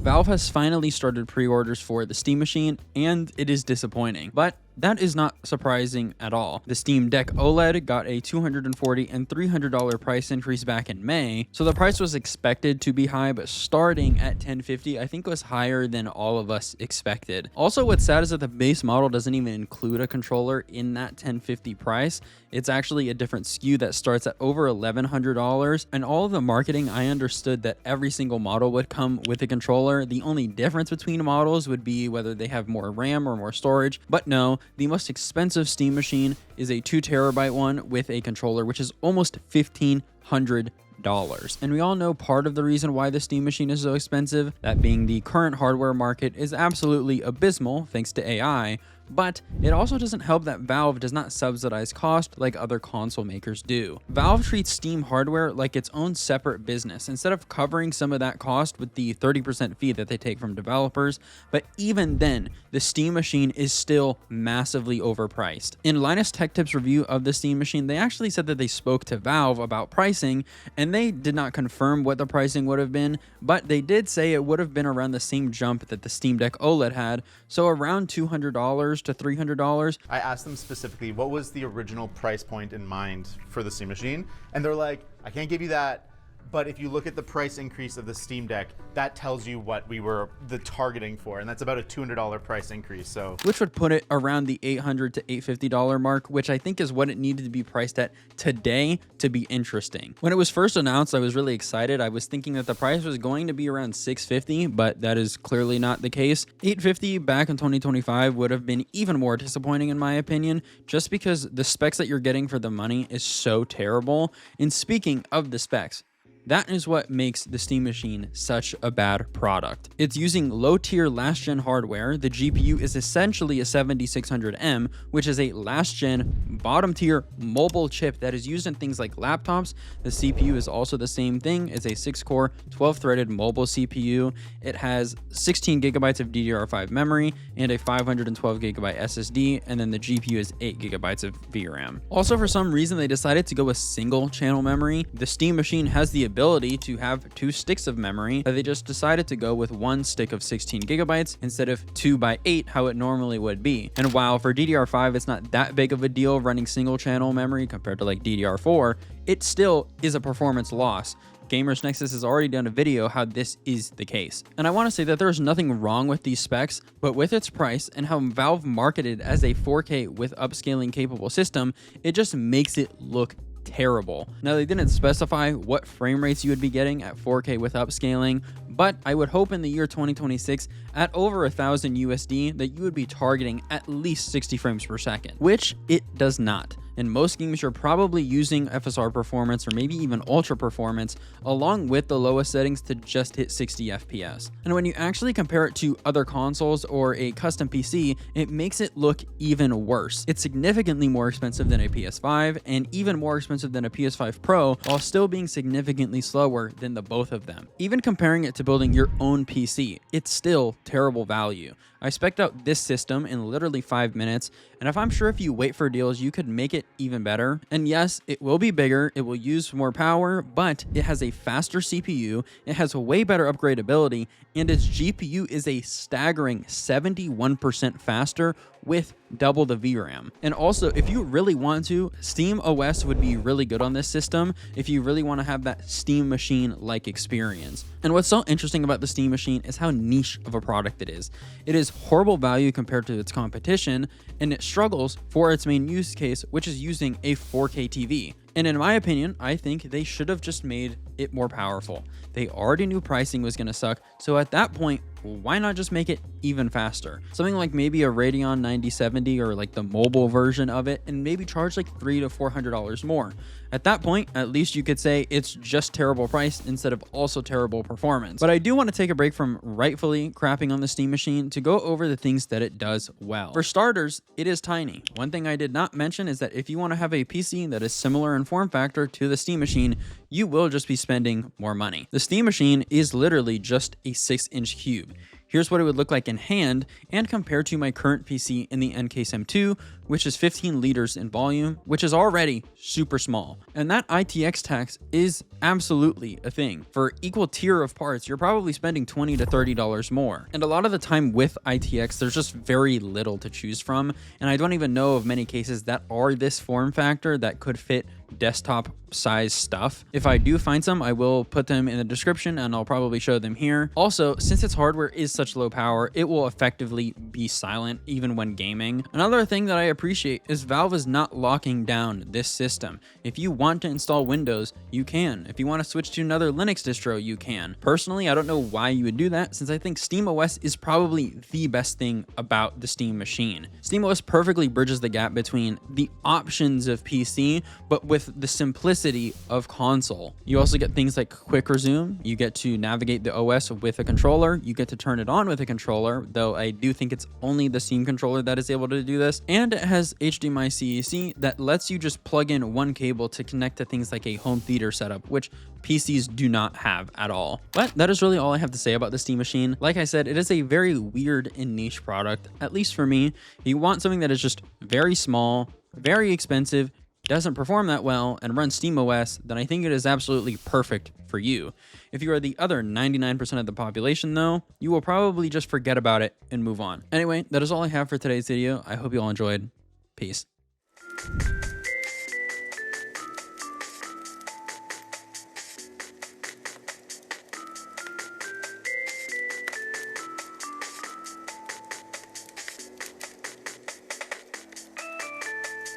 Valve has finally started pre-orders for the Steam Machine, and it is disappointing. But that is not surprising at all. The Steam Deck OLED got a $240 and $300 price increase back in May, so the price was expected to be high, but starting at $1,050, I think was higher than all of us expected. Also, what's sad is that the base model doesn't even include a controller in that $1,050 price. It's actually a different SKU that starts at over $1,100, and all of the marketing, I understood that every single model would come with a controller. The only difference between models would be whether they have more RAM or more storage, but no, the most expensive Steam Machine is a 2TB one with a controller, which is almost $1,500. And we all know part of the reason why the Steam Machine is so expensive, that being the current hardware market is absolutely abysmal thanks to AI, but it also doesn't help that Valve does not subsidize cost like other console makers do. Valve treats Steam hardware like its own separate business instead of covering some of that cost with the 30% fee that they take from developers, but even then, the Steam Machine is still massively overpriced. In Linus Tech Tips review of the Steam Machine, they actually said that they spoke to Valve about pricing, and they did not confirm what the pricing would have been, but they did say it would have been around the same jump that the Steam Deck OLED had, so around $200 to $300. I asked them specifically, what was the original price point in mind for the Steam Machine? And they're like, I can't give you that, but if you look at the price increase of the Steam Deck, that tells you what we were targeting for, and that's about a $200 price increase. So, which would put it around the $800 to $850 mark, which I think is what it needed to be priced at today to be interesting. When it was first announced, I was really excited. I was thinking that the price was going to be around $650, but that is clearly not the case. $850 back in 2025 would have been even more disappointing in my opinion, just because the specs that you're getting for the money is so terrible. And speaking of the specs, that is what makes the Steam Machine such a bad product. It's using low-tier last-gen hardware. The GPU is essentially a 7600M, which is a last-gen, bottom-tier mobile chip that is used in things like laptops. The CPU is also the same thing. It's a 6-core, 12-threaded mobile CPU. It has 16 gigabytes of DDR5 memory and a 512 gigabyte SSD, and then the GPU is 8 gigabytes of VRAM. Also, for some reason, they decided to go with single-channel memory. The Steam Machine has the ability to have 2 sticks of memory, but they just decided to go with 1 stick of 16 gigabytes instead of 2 by 8 how it normally would be. And while for DDR5 it's not that big of a deal running single channel memory compared to like DDR4, it still is a performance loss. Gamers Nexus has already done a video how this is the case. And I want to say that there's nothing wrong with these specs, but with its price and how Valve marketed as a 4K with upscaling capable system, it just makes it look terrible. Now, they didn't specify what frame rates you would be getting at 4K with upscaling, but I would hope in the year 2026 at over 1,000 USD that you would be targeting at least 60 frames per second, which it does not. In most games, you're probably using FSR performance or maybe even ultra performance along with the lowest settings to just hit 60 FPS. And when you actually compare it to other consoles or a custom PC, it makes it look even worse. It's significantly more expensive than a PS5 and even more expensive than a PS5 Pro, while still being significantly slower than the both of them. Even comparing it to building your own PC, it's still terrible value. I spec'd out this system in literally 5 minutes, and I'm sure if you wait for deals, you could make it even better. And yes, it will be bigger, it will use more power, but it has a faster CPU, it has a way better upgradability, and its GPU is a staggering 71% faster with double the VRAM. And also, if you really want to, Steam OS would be really good on this system if you really want to have that Steam Machine-like experience. And what's so interesting about the Steam Machine is how niche of a product it is. It is horrible value compared to its competition, and it struggles for its main use case, which is using a 4K TV. And in my opinion, I think they should have just made it more powerful. They already knew pricing was going to suck, so at that point, why not just make it even faster? Something like maybe a Radeon 9070 or like the mobile version of it, and maybe charge like $300 to $400 more. At that point, at least you could say it's just terrible price instead of also terrible performance. But I do want to take a break from rightfully crapping on the Steam Machine to go over the things that it does well. For starters, it is tiny. One thing I did not mention is that if you want to have a PC that is similar in form factor to the Steam Machine, you will just be spending more money. The Steam Machine is literally just a 6-inch cube. here's what it would look like in hand and compared to my current PC in the NCASE M2, which is 15 liters in volume, which is already super small. And that ITX tax is absolutely a thing. For equal tier of parts, you're probably spending $20 to $30 more. And a lot of the time with ITX, there's just very little to choose from. And I don't even know of many cases that are this form factor that could fit desktop size stuff. If I do find some, I will put them in the description and I'll probably show them here. Also, since its hardware is such low power, it will effectively be silent even when gaming. Another thing that I appreciate is Valve is not locking down this system. If you want to install Windows, you can. If you want to switch to another Linux distro, you can. Personally, I don't know why you would do that, since I think SteamOS is probably the best thing about the Steam machine. SteamOS perfectly bridges the gap between the options of PC, but with the simplicity of console. You also get things like quick resume. You get to navigate the OS with a controller. You get to turn it on with a controller, though I do think it's only the Steam controller that is able to do this. And it has HDMI CEC that lets you just plug in one cable to connect to things like a home theater setup, which PCs do not have at all. But that is really all I have to say about the Steam machine. Like I said, it is a very weird and niche product, at least for me. If you want something that is just very small, very expensive, doesn't perform that well, and runs SteamOS, then I think it is absolutely perfect for you. If you are the other 99% of the population though, you will probably just forget about it and move on. Anyway, that is all I have for today's video. I hope you all enjoyed. Peace.